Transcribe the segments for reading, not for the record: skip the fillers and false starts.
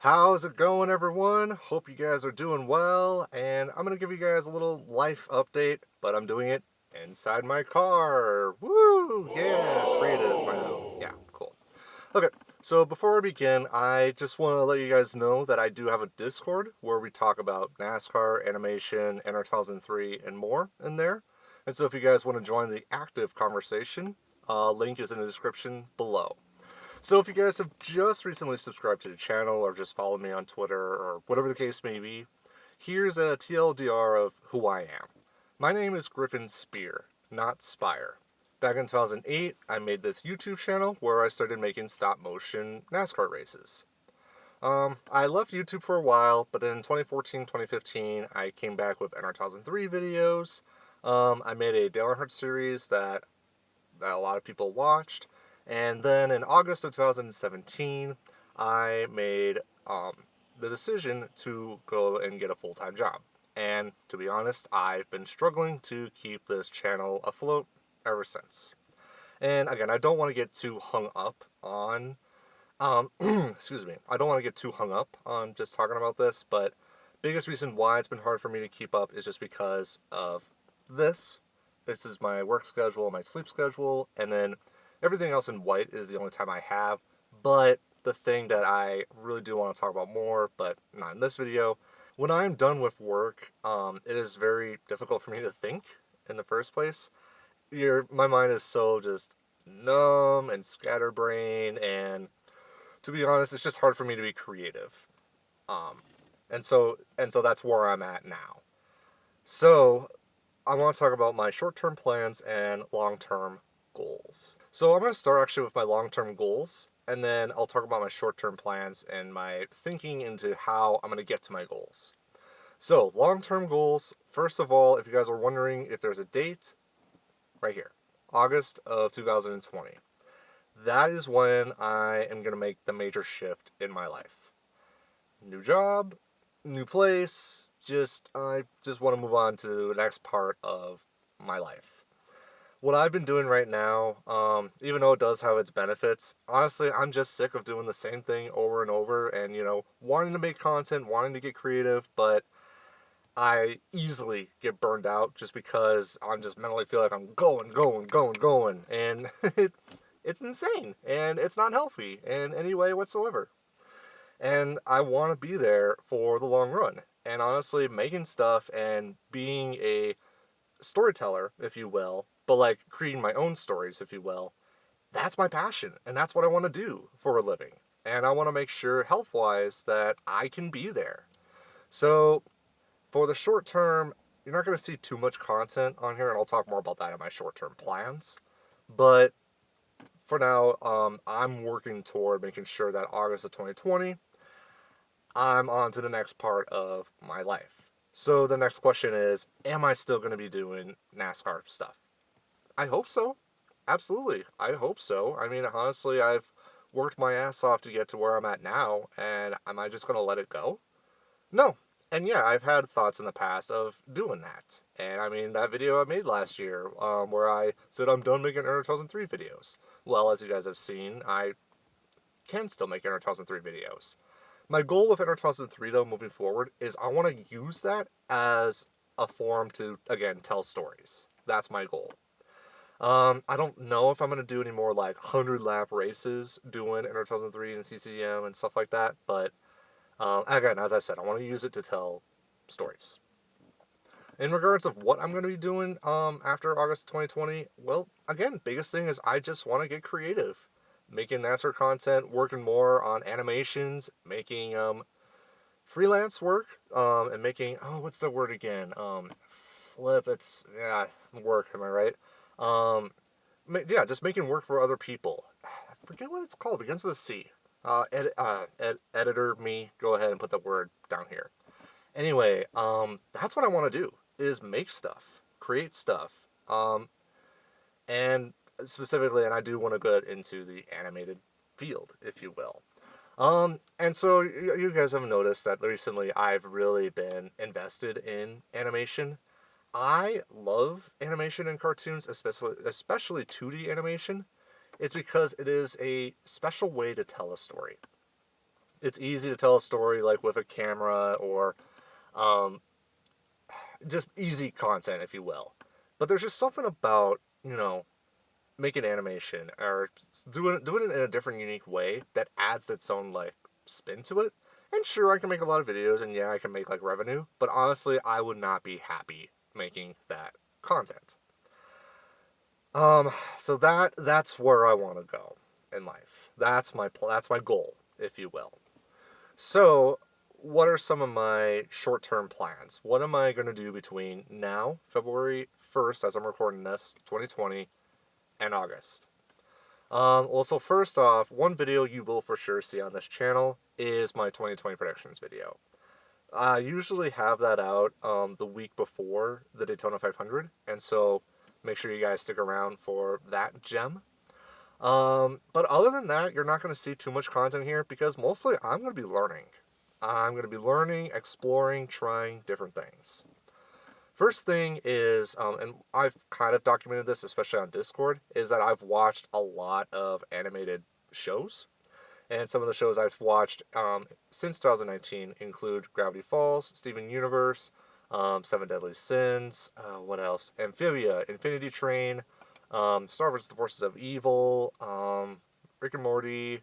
How's it going, everyone? Hope you guys are doing well, and I'm gonna give you guys a little life update, but I'm doing it inside my car. Woo! Yeah, creative, I know. Yeah, cool. Okay, so before I begin, I just want to let you guys know that I do have a Discord where we talk about NASCAR, animation, NR 2003, and more in there. And so if you guys want to join the active conversation, link is in the description below. So if you guys have just recently subscribed to the channel or just followed me on Twitter or whatever the case may be, here's a TLDR of who I am. My name is Griffin Spear, not Spire. Back in 2008, I made this YouTube channel where I started making stop motion NASCAR races. I left YouTube for a while, but then in 2014, 2015, I came back with NR 2003 videos. I made a Dale Earnhardt series that a lot of people watched. And then in August of 2017, I made the decision to go and get a full-time job. And to be honest, I've been struggling to keep this channel afloat ever since. And again, I don't want to get too hung up on, excuse me, I don't want to get too hung up on just talking about this, but biggest reason why it's been hard for me to keep up is just because of this. This is my work schedule, my sleep schedule, and then everything else in white is the only time I have. But the thing that I really do want to talk about more, but not in this video, when I'm done with work, it is very difficult for me to think in the first place. My mind is so just numb and scatterbrained, and to be honest, it's just hard for me to be creative. Um, and so that's where I'm at now. So I want to talk about my short-term plans and long-term goals. So I'm going to start actually with my long-term goals, and then I'll talk about my short-term plans and my thinking into how I'm going to get to my goals. So long-term goals, first of all, if you guys are wondering if there's a date, right here, August of 2020. That is when I am going to make the major shift in my life. New job, new place, I just want to move on to the next part of my life. What I've been doing right now, even though it does have its benefits, honestly, I'm just sick of doing the same thing over and over and, wanting to make content, wanting to get creative, but I easily get burned out just because I'm just mentally feel like I'm going, and it's insane, and it's not healthy in any way whatsoever. And I want to be there for the long run. And honestly, making stuff and being a storyteller, if you will, but like creating my own stories, if you will, that's my passion. And that's what I want to do for a living. And I want to make sure, health wise, that I can be there. So, for the short term, you're not going to see too much content on here, and I'll talk more about that in my short term plans. But for now, I'm working toward making sure that August of 2020, I'm on to the next part of my life. So the next question is, am I still going to be doing NASCAR stuff? I hope so. Absolutely. I hope so. I mean, honestly, I've worked my ass off to get to where I'm at now, and am I just going to let it go? No. And yeah, I've had thoughts in the past of doing that. And I mean, that video I made last year, where I said I'm done making Inner 2003 videos. Well, as you guys have seen, I can still make Inner 2003 videos. My goal with Inner 2003, though, moving forward, is I want to use that as a form to, again, tell stories. That's my goal. I don't know if I'm going to do any more, like, 100-lap races doing Inner 2003 and CCM and stuff like that, but, again, as I said, I want to use it to tell stories. In regards of what I'm going to be doing after August 2020, well, again, biggest thing is I just want to get creative. Making NASCAR content, working more on animations, making freelance work, and making, what's the word again? Work, am I right? Just making work for other people. I forget what it's called, it begins with a C. Editor, me, go ahead and put the word down here. Anyway, that's what I want to do, is make stuff, create stuff, and specifically, and I do want to get into the animated field, if you will. And so you guys have noticed that recently I've really been invested in animation. I love animation and cartoons, especially 2D animation. It's because it is a special way to tell a story. It's easy to tell a story like with a camera or um, just easy content, if you will. But there's just something about, making animation or doing it in a different, unique way that adds its own like spin to it. And sure, I can make a lot of videos, and yeah, I can make like revenue. But honestly, I would not be happy making that content. So that's where I want to go in life. That's my goal, if you will. So, what are some of my short-term plans? What am I going to do between now, February 1st, as I'm recording this, 2020, and August? Well, so first off, one video you will for sure see on this channel is my 2020 predictions video. I usually have that out the week before the Daytona 500, and so make sure you guys stick around for that gem. But other than that, you're not going to see too much content here because mostly I'm going to be learning. I'm going to be learning, exploring, trying different things. First thing is, and I've kind of documented this, especially on Discord, is that I've watched a lot of animated shows. And some of the shows I've watched since 2019 include Gravity Falls, Steven Universe, Seven Deadly Sins, what else? Amphibia, Infinity Train, Star Wars: The Forces of Evil, Rick and Morty,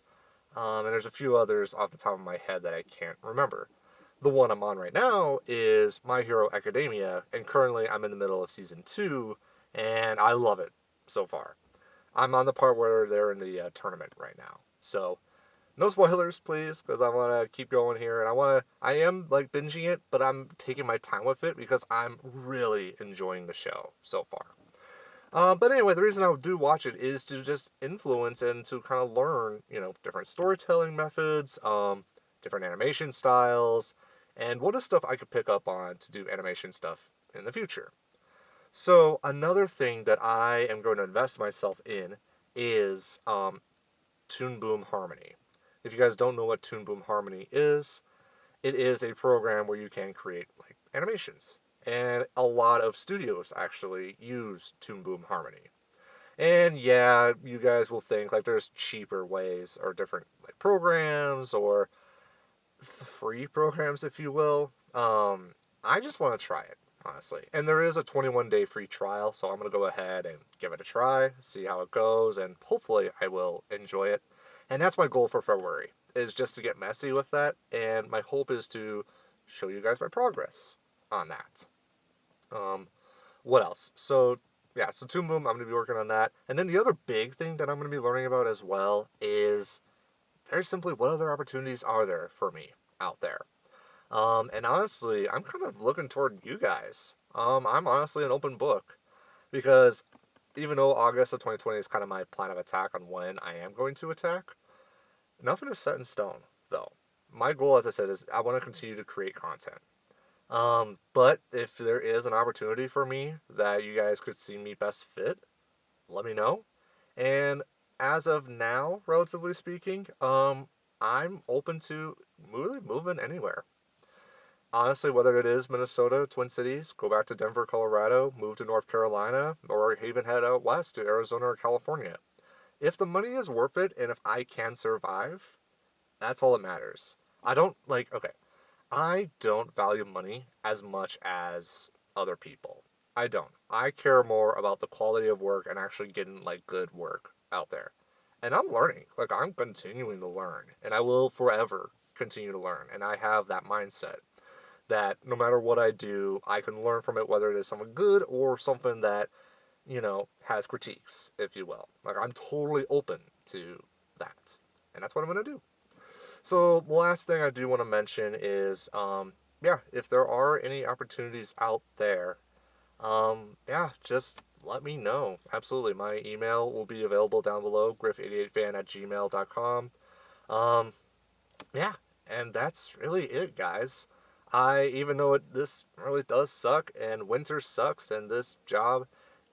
and there's a few others off the top of my head that I can't remember. The one I'm on right now is My Hero Academia, and currently I'm in the middle of season 2, and I love it so far. I'm on the part where they're in the tournament right now. So, no spoilers, please, because I want to keep going here, and I am, like, binging it, but I'm taking my time with it because I'm really enjoying the show so far. But anyway, the reason I do watch it is to just influence and to kind of learn, different storytelling methods, different animation styles, and what is stuff I could pick up on to do animation stuff in the future. So another thing that I am going to invest myself in is Toon Boom Harmony. If you guys don't know what Toon Boom Harmony is, it is a program where you can create like animations. And a lot of studios actually use Toon Boom Harmony. And yeah, you guys will think like there's cheaper ways or different like programs or free programs, if you will. I just want to try it, honestly. And there is a 21-day free trial, so I'm going to go ahead and give it a try, see how it goes, and hopefully I will enjoy it. And that's my goal for February, is just to get messy with that, and my hope is to show you guys my progress on that. What else? So, yeah, so Toon Boom, I'm going to be working on that. And then the other big thing that I'm going to be learning about as well is very simply what other opportunities are there for me out there. And honestly, I'm kind of looking toward you guys. I'm honestly an open book because even though August of 2020 is kind of my plan of attack on when I am going to attack, nothing is set in stone, though. My goal, as I said, is I want to continue to create content. But if there is an opportunity for me that you guys could see me best fit, let me know. And as of now, relatively speaking, I'm open to really moving anywhere. Honestly, whether it is Minnesota, Twin Cities, go back to Denver, Colorado, move to North Carolina, or even head out west to Arizona or California. If the money is worth it and if I can survive, that's all that matters. Okay, I don't value money as much as other people. I don't. I care more about the quality of work and actually getting like good work out there. And I'm learning. Like I'm continuing to learn and I will forever continue to learn. And I have that mindset that no matter what I do, I can learn from it whether it is something good or something that, has critiques, if you will. Like I'm totally open to that. And that's what I'm going to do. So the last thing I do want to mention is, yeah, if there are any opportunities out there, yeah, just let me know. Absolutely. My email will be available down below, griff88fan@gmail.com. Um, yeah, and that's really it, guys. Even though this really does suck, and winter sucks, and this job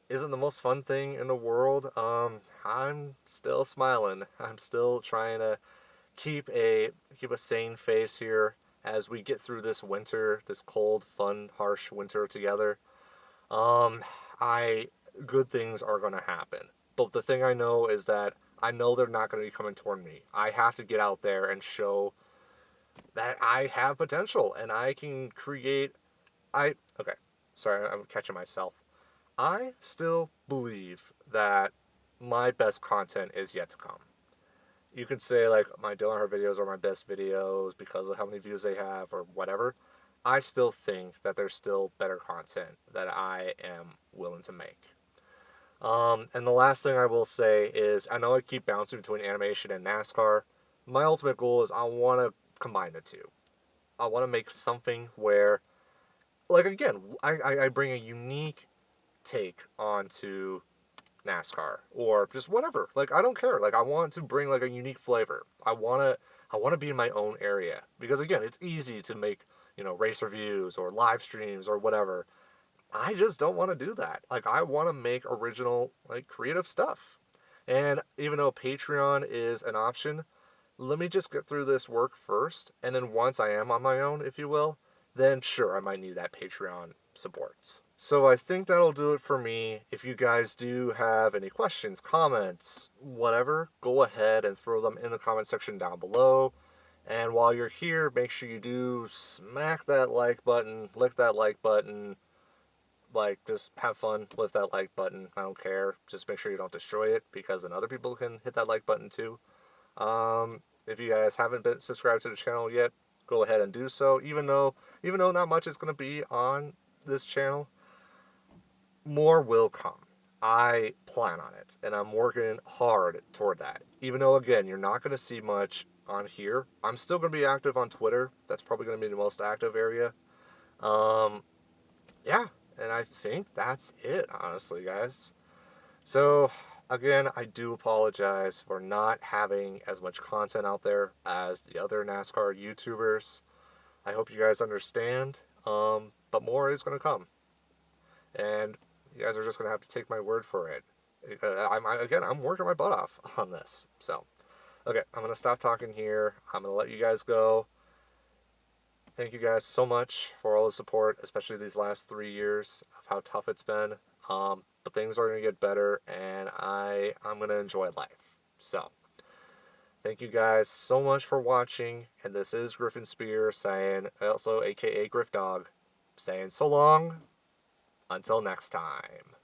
isn't the most fun thing in the world, I'm still smiling. I'm still trying to keep a sane face here as we get through this winter, this cold, fun, harsh winter together. Um, I Good things are going to happen. But the thing I know is that I know they're not going to be coming toward me. I have to get out there and show that I have potential and I can create. Okay, sorry, I'm catching myself. I still believe that my best content is yet to come. You could say like my Dylan Hart videos are my best videos because of how many views they have or whatever. I still think that there's still better content that I am willing to make. And the last thing I will say is I know I keep bouncing between animation and NASCAR. My ultimate goal is I want to combine the two. I want to make something where, like, again, I bring a unique take onto NASCAR or just whatever. Like, I don't care. Like, I want to bring like a unique flavor. I want to be in my own area because again, it's easy to make, race reviews or live streams or whatever. I just don't want to do that. Like, I want to make original, like, creative stuff. And even though Patreon is an option, let me just get through this work first. And then once I am on my own, if you will, then sure, I might need that Patreon support. So I think that'll do it for me. If you guys do have any questions, comments, whatever, go ahead and throw them in the comment section down below. And while you're here, make sure you do smack that like button, lick that like button, like, just have fun with that like button. I don't care. Just make sure you don't destroy it because then other people can hit that like button too. If you guys haven't been subscribed to the channel yet, go ahead and do so. Even though not much is going to be on this channel, more will come. I plan on it, and I'm working hard toward that. Even though, again, you're not going to see much on here, I'm still going to be active on Twitter. That's probably going to be the most active area. Um, yeah, and I think that's it, honestly, guys. So, again, I do apologize for not having as much content out there as the other NASCAR YouTubers. I hope you guys understand, but more is going to come. And you guys are just going to have to take my word for it. I'm working my butt off on this. So, okay, I'm going to stop talking here. I'm going to let you guys go. Thank you guys so much for all the support, especially these last 3 years of how tough it's been. But things are going to get better, and I'm going to enjoy life. So, thank you guys so much for watching, and this is Griffin Spear saying, also aka Griff Dog, saying so long, until next time.